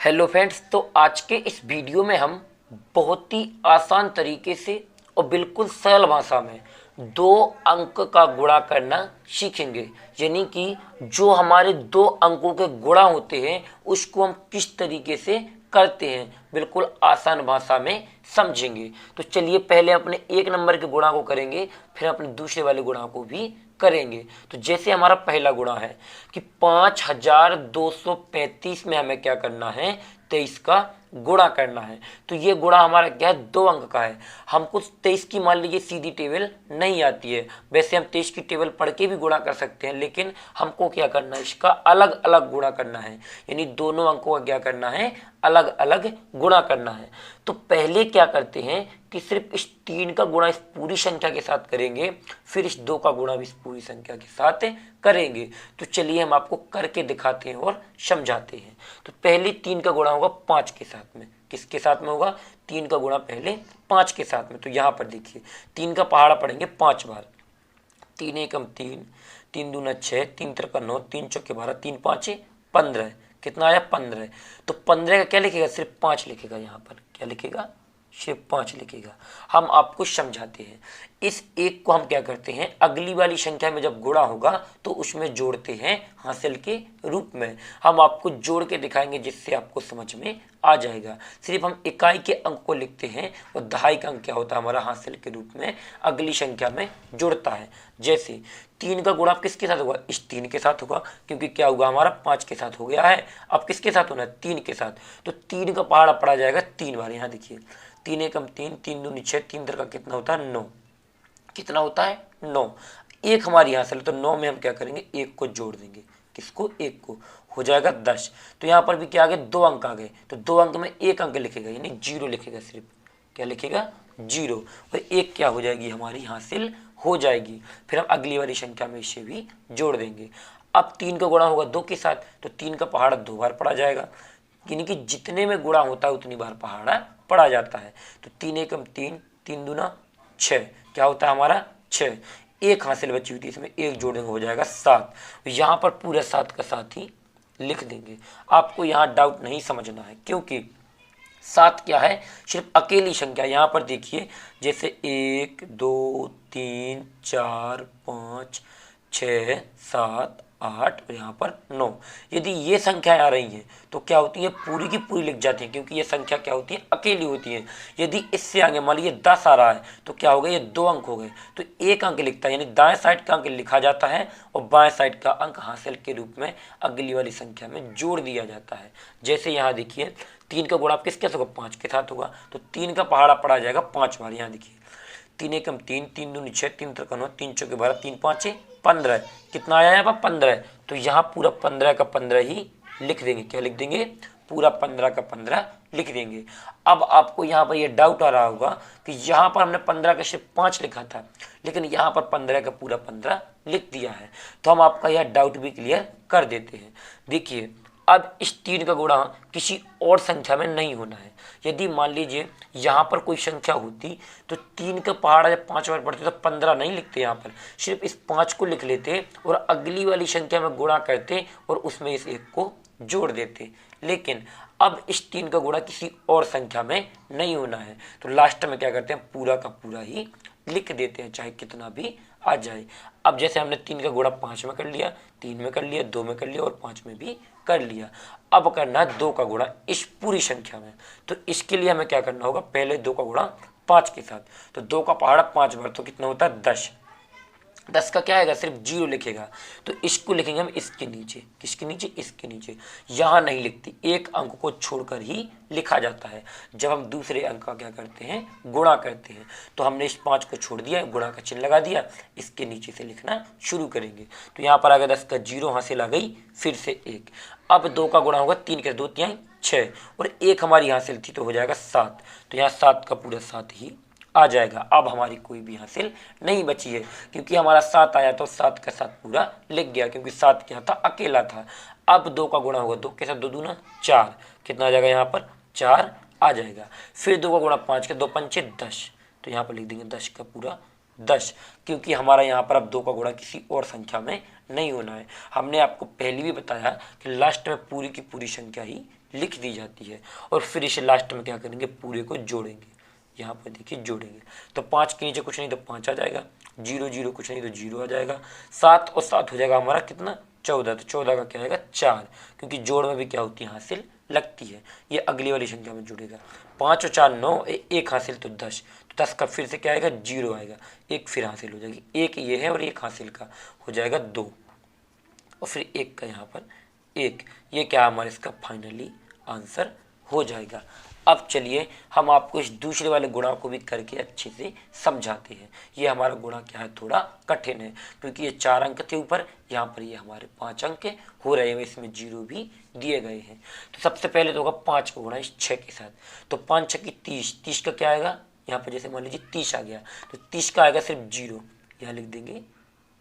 Hello friends, तो आज के इस वीडियो में हम बहुत ही आसान तरीके से और बिल्कुल सरल भाषा में दो अंक का गुणा करना सीखेंगे। यानी कि जो हमारे दो अंकों के गुणा होते हैं उसको हम किस तरीके से करते हैं, बिल्कुल आसान भाषा में समझेंगे। तो चलिए पहले अपने एक नंबर के गुणा को करेंगे, फिर अपने दूसरे वाले गुणा को भी करेंगे। तो जैसे हमारा पहला गुणा है कि 5235 में हमें क्या करना है, 23 का गुणा करना है। तो ये गुणा हमारा क्या है, दो अंक का है। हमको 23 की मान लीजिए सीधी टेबल नहीं आती है, वैसे हम 23 की टेबल पढ़ के भी गुणा कर सकते हैं, लेकिन हमको क्या करना है, इसका अलग अलग गुणा करना है। यानी दोनों अंकों का क्या करना है, अलग अलग गुणा करना है। तो पहले क्या करते हैं कि सिर्फ इस 3 का गुणा इस पूरी संख्या के साथ करेंगे, फिर इस 2 का गुणा भी इस पूरी संख्या के साथ करेंगे। तो चलिए हम आपको करके दिखाते हैं और समझाते हैं। तो पहले 3 का गुणा होगा 5 के साथ में। किसके साथ में होगा, 3 का गुणा पहले 5 के साथ में। तो यहाँ पर देखिए 3 का पहाड़ा पढ़ेंगे 5 बार। 3 एकम 3, 3 दूना 6, 3 तिरका 9, 3 चौके 12, 3 पाँचे 15। कितना आया, 15। तो 15 का क्या लिखेगा, सिर्फ 5 लिखेगा। यहाँ पर क्या लिखेगा, सिर्फ 5 लिखेगा। हम आपको समझाते हैं। इस एक को हम क्या करते हैं, अगली वाली संख्या में जब गुणा होगा तो उसमें जोड़ते हैं हासिल के रूप में। हम आपको जोड़ के दिखाएंगे जिससे आपको समझ में आ जाएगा। सिर्फ हम इकाई के अंक को लिखते हैं और दहाई का अंक क्या होता है हमारा, हासिल के रूप में अगली संख्या में जुड़ता है। जैसे 3 का गुणा किसके साथ होगा, इस 3 के साथ होगा, क्योंकि क्या होगा हमारा 5 के साथ हो गया है। अब किसके साथ होना है, 3 के साथ। तो 3 का पहाड़ा पड़ा जाएगा 3 बार। यहाँ देखिए 3 एकम 3, 3 दूनी 6, 3 तिरका कितना होता है 9। कितना होता है 9। एक हमारी हासिल, तो 9 में हम क्या करेंगे, एक को जोड़ देंगे। किसको, एक को, हो जाएगा 10। तो यहाँ पर भी क्या आ गए, 2 अंक आ गए। तो 2 अंक में एक अंक लिखेगा, यानी 0 लिखेगा। सिर्फ क्या लिखेगा, 0। और एक क्या हो जाएगी, हमारी हासिल हो जाएगी। फिर हम अगली वाली संख्या में इसे भी जोड़ देंगे। अब 3 का गुणा होगा 2 के साथ, तो 3 का पहाड़ा 2 बार पड़ा जाएगा। यानी कि जितने में गुणा होता है उतनी बार पहाड़ा पड़ा जाता है। तो 3 एकम 3, 3 दूना 6, क्या होता है हमारा 6। एक हासिल बची हुई थी, इसमें एक जोड़ेंगे हो जाएगा 7। यहाँ पर पूरे 7 का 7 ही लिख देंगे। आपको यहाँ डाउट नहीं समझना है, क्योंकि 7 क्या है, सिर्फ अकेली संख्या। यहाँ पर देखिए जैसे 1 2 3 4 5 6 7 8 और यहाँ पर 9। यदि ये संख्याएं आ रही हैं तो क्या होती है, पूरी की पूरी लिख जाती हैं, क्योंकि ये संख्या क्या होती है, अकेली होती है। यदि इससे आगे मान लीजिए 10 आ रहा है तो क्या हो गया, ये 2 अंक हो गए, तो एक अंक लिखता है। यानी दाएं साइड का अंक लिखा जाता है और बाएं साइड का अंक हासिल के रूप में अगली वाली संख्या में जोड़ दिया जाता है। जैसे यहाँ देखिए 3 का गुणा किसके साथ होगा, 5 के साथ होगा। तो 3 का पहाड़ा पड़ा जाएगा 5 बार। यहाँ देखिए 3 एकम 3, 3 दूनी 6, 3 तिरका 9, 3 चौके 12, 3 पाँचे 15। कितना आया यहाँ पर 15। तो यहाँ पूरा 15 का 15 ही लिख देंगे। क्या लिख देंगे, पूरा 15 का 15 लिख देंगे। अब आपको यहाँ पर ये डाउट आ रहा होगा कि यहाँ पर हमने 15 का सिर्फ 5 लिखा था, लेकिन यहाँ पर 15 का पूरा 15 लिख दिया है। तो हम आपका यह डाउट भी क्लियर कर देते हैं। देखिए अब इस 3 का गुणा किसी और संख्या में नहीं होना है। यदि मान लीजिए यहाँ पर कोई संख्या होती तो 3 का पहाड़ा जब 5 बार पढ़ते तो 15 नहीं लिखते, यहाँ पर सिर्फ इस 5 को लिख लेते और अगली वाली संख्या में गुणा करते और उसमें इस 1 को जोड़ देते। लेकिन अब इस 3 का गुणा किसी और संख्या में नहीं होना है, तो लास्ट में क्या करते हैं, पूरा का पूरा ही लिख देते हैं, चाहे कितना भी आ जाए। अब जैसे हमने 3 का गुणा 5 में कर लिया, 3 में कर लिया, 2 में कर लिया और 5 में भी कर लिया। अब करना है 2 का गुणा इस पूरी संख्या में। तो इसके लिए हमें क्या करना होगा, पहले 2 का गुणा 5 के साथ। तो 2 का पहाड़ा 5 बार, तो कितना होता है 10। 10 का क्या आएगा, सिर्फ 0 लिखेगा। तो इसको लिखेंगे हम इसके नीचे। किसके नीचे, इसके नीचे। यहाँ नहीं लिखती, एक अंक को छोड़कर ही लिखा जाता है जब हम दूसरे अंक का क्या करते हैं, गुणा करते हैं। तो हमने इस 5 को छोड़ दिया, गुणा का चिन्ह लगा दिया, इसके नीचे से लिखना शुरू करेंगे। तो यहाँ पर अगर 10 का 0 हासिल आ गई, फिर से 1। अब 2 का गुणा होगा 3 के 2 तिहाई 6 और 1 हमारी हासिल थी तो हो जाएगा 7। तो यहाँ 7 का पूरा 7 ही आ जाएगा। अब हमारी कोई भी हासिल नहीं बची है, क्योंकि हमारा 7 आया तो 7 का 7 पूरा लिख गया, क्योंकि 7 क्या था, अकेला था। अब 2 का गुणा होगा 2 के साथ, 2 दूना 4। कितना आ जाएगा, यहाँ पर 4 आ जाएगा। फिर 2 का गुणा 5 के 2 पंचे 10। तो यहाँ पर लिख देंगे 10 का पूरा 10, क्योंकि हमारा यहाँ पर अब 2 का गुणा किसी और संख्या में नहीं होना है। हमने आपको पहले भी बताया कि लास्ट में पूरी की पूरी संख्या ही लिख दी जाती है। और फिर इसे लास्ट में क्या करेंगे, पूरे को जोड़ेंगे। यहाँ पर देखिए जोड़ेंगे तो 5 के नीचे कुछ नहीं तो 5 आ जाएगा, 0 0 कुछ नहीं तो 0 आ जाएगा, 7 और 7 हो जाएगा हमारा कितना, 14। तो 14 का क्या आएगा 4, क्योंकि जोड़ में भी क्या होती है, हासिल लगती है। ये अगली वाली संख्या में जुड़ेगा। 5 और 4 9, एक हासिल तो 10, तो 10 का फिर से क्या आएगा, 0 आएगा, एक फिर हासिल हो जाएगी, एक ये है और एक हासिल का हो जाएगा 2, और फिर एक का यहाँ पर 1। ये क्या हमारे इसका फाइनली आंसर हो जाएगा। अब चलिए हम आपको इस दूसरे वाले गुणा को भी करके अच्छे से समझाते हैं। ये हमारा गुणा क्या है, थोड़ा कठिन है, क्योंकि ये 4 अंक थे ऊपर, यहाँ पर ये हमारे 5 अंक हो रहे हैं, इसमें 0 भी दिए गए हैं। तो सबसे पहले तो होगा 5 को गुणा इस 6 के साथ, तो 5 6 की 30, 30 का क्या आएगा, यहाँ पर जैसे मान लीजिए 30 आ गया, तो 30 का आएगा सिर्फ 0, यहाँ लिख देंगे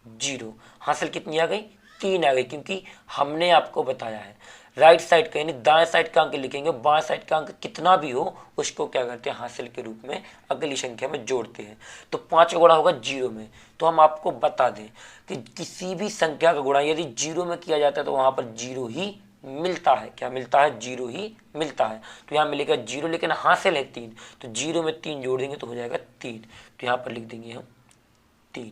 0। हासिल कितनी आ गई, 3 आ गई, क्योंकि हमने आपको बताया है राइट साइड का यानी दाएं साइड का अंक लिखेंगे, बाएं साइड का अंक कितना भी हो उसको क्या करते हैं, हासिल के रूप में अगली संख्या में जोड़ते हैं। तो 5 का गुणा होगा 0 में, तो हम आपको बता दें कि किसी भी संख्या का गुणा यदि 0 में किया जाता है तो वहां पर 0 ही मिलता है। क्या मिलता है, 0 ही मिलता है। तो यहाँ मिलेगा 0, लेकिन हासिल है 3, तो 0 में 3 जोड़ देंगे तो हो जाएगा 3, तो यहाँ पर लिख देंगे हम 3।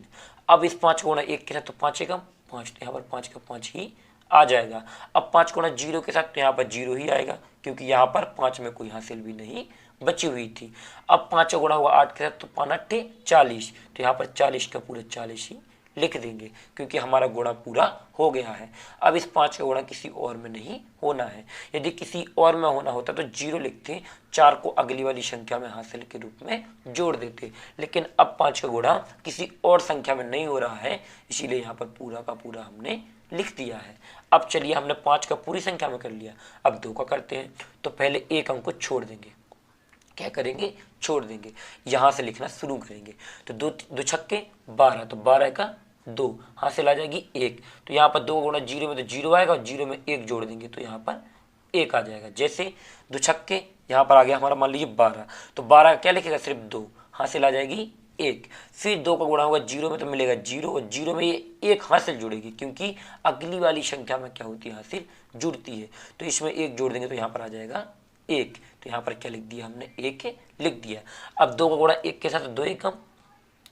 अब इस 5 को गुणा 1 के साथ, तो 5 एकम 5, तो यहाँ पर 5 का 5 ही आ जाएगा। अब 5 को गुणा 0 के साथ, तो यहाँ पर 0 ही आएगा, क्योंकि यहाँ पर 5 में कोई हासिल भी नहीं बची हुई थी। अब 5 का गुणा हुआ 8 के साथ, तो 5 8 40, तो यहाँ पर 40 का पूरा 40 ही लिख देंगे, क्योंकि हमारा गुणा पूरा हो गया है। अब इस 5 का गुणा किसी और में नहीं होना है। यदि किसी और में होना होता तो 0 लिखते, 4 को अगली वाली संख्या में हासिल के रूप में जोड़ देते, लेकिन अब 5 का गुणा किसी और संख्या में नहीं हो रहा है, इसीलिए यहाँ पर पूरा का पूरा हमने लिख दिया है। अब चलिए हमने 5 का पूरी संख्या में कर लिया, अब 2 का करते हैं। तो पहले एक अंक को छोड़ देंगे, क्या करेंगे, छोड़ देंगे, यहां से लिखना शुरू करेंगे। तो 2 छक्के 12, तो 12 का 2, हासिल आ जाएगी 1, तो यहाँ पर 2 गुणा 0 में तो 0 आएगा, और 0 में 1 जोड़ देंगे तो यहाँ पर 1 आ जाएगा। जैसे 2 छक्के यहाँ पर आ गया हमारा मान लीजिए 12, तो 12 का क्या लिखेगा, सिर्फ 2, हासिल आ जाएगी 1। फिर 2 का गुणा होगा 0 में तो मिलेगा 0, और 0 में ये 1 हासिल जुड़ेगी, क्योंकि अगली वाली संख्या में क्या होती है, हासिल जुड़ती है। तो इसमें 1 जोड़ देंगे तो यहाँ पर आ जाएगा 1, तो यहाँ पर क्या लिख दिया हमने, 1 लिख दिया। अब 2 का गुणा 1 के साथ, 2 एकम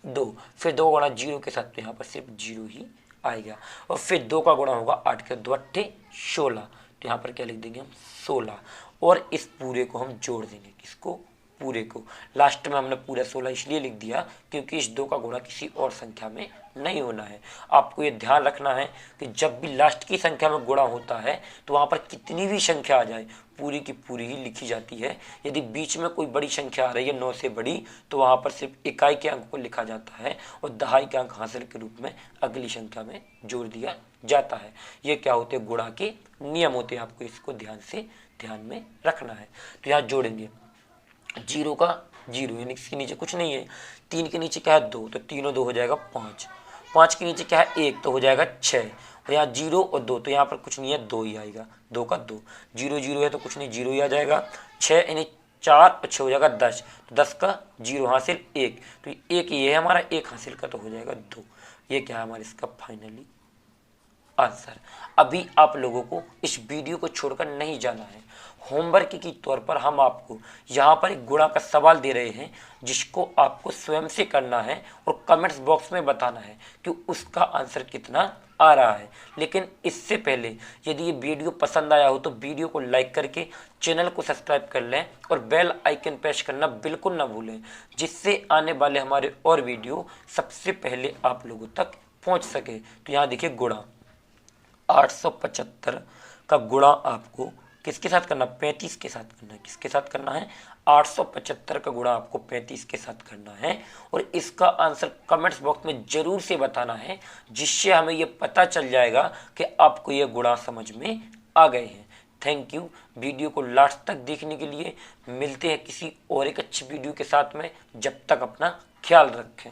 2, फिर 2 का गुणा 0 के साथ, तो यहाँ पर सिर्फ 0 ही आएगा। और फिर 2 का गुणा होगा 8 के, 2 8 16, तो यहाँ पर क्या लिख देंगे हम 16, और इस पूरे को हम जोड़ देंगे, किसको, पूरे को। लास्ट में हमने पूरा 16 इसलिए लिख दिया क्योंकि इस 2 का गुणा किसी और संख्या में नहीं होना है। आपको ये ध्यान रखना है कि जब भी लास्ट की संख्या में गुणा होता है तो वहाँ पर कितनी भी संख्या आ जाए पूरी की पूरी ही लिखी जाती है। यदि बीच में कोई बड़ी संख्या आ रही है 9 से बड़ी, तो वहाँ पर सिर्फ इकाई के अंक को लिखा जाता है और दहाई के अंक हासिल के रूप में अगली संख्या में जोड़ दिया जाता है। ये क्या होते हैं, गुणा के नियम होते हैं, आपको इसको ध्यान में रखना है। तो यहाँ जोड़ेंगे 0 का 0 यानी इसके नीचे कुछ नहीं है, 3 के नीचे क्या है 2, तो 3 और 2 हो जाएगा 5, 5 के नीचे क्या है 1 तो हो जाएगा 6, और यहाँ 0 और 2 तो यहाँ पर कुछ नहीं है 2 ही आएगा, 2 का 2, 0 0 है तो कुछ नहीं 0 ही आ जाएगा, 6 यानी 4 और 6 हो जाएगा 10, तो 10 का 0 हासिल 1, तो 1 ये है हमारा, 1 हासिल का तो हो जाएगा 2। ये क्या है हमारा इसका फाइनली आंसर। अभी आप लोगों को इस वीडियो को छोड़कर नहीं जाना है। होमवर्क के तौर पर हम आपको यहाँ पर एक गुणा का सवाल दे रहे हैं जिसको आपको स्वयं से करना है और कमेंट्स बॉक्स में बताना है कि उसका आंसर कितना आ रहा है। लेकिन इससे पहले यदि ये वीडियो पसंद आया हो तो वीडियो को लाइक करके चैनल को सब्सक्राइब कर लें और बेल आइकन प्रेस करना बिल्कुल ना भूलें, जिससे आने वाले हमारे और वीडियो सबसे पहले आप लोगों तक पहुँच सके। तो यहाँ देखिए गुणा 875 का गुणा आपको किसके साथ करना, 35 के साथ करना है। किसके साथ करना है, 875 का गुणा आपको 35 के साथ करना है और इसका आंसर कमेंट्स बॉक्स में जरूर से बताना है, जिससे हमें ये पता चल जाएगा कि आपको ये गुणा समझ में आ गए हैं। थैंक यू वीडियो को लास्ट तक देखने के लिए। मिलते हैं किसी और एक अच्छी वीडियो के साथ में, जब तक अपना ख्याल रखें।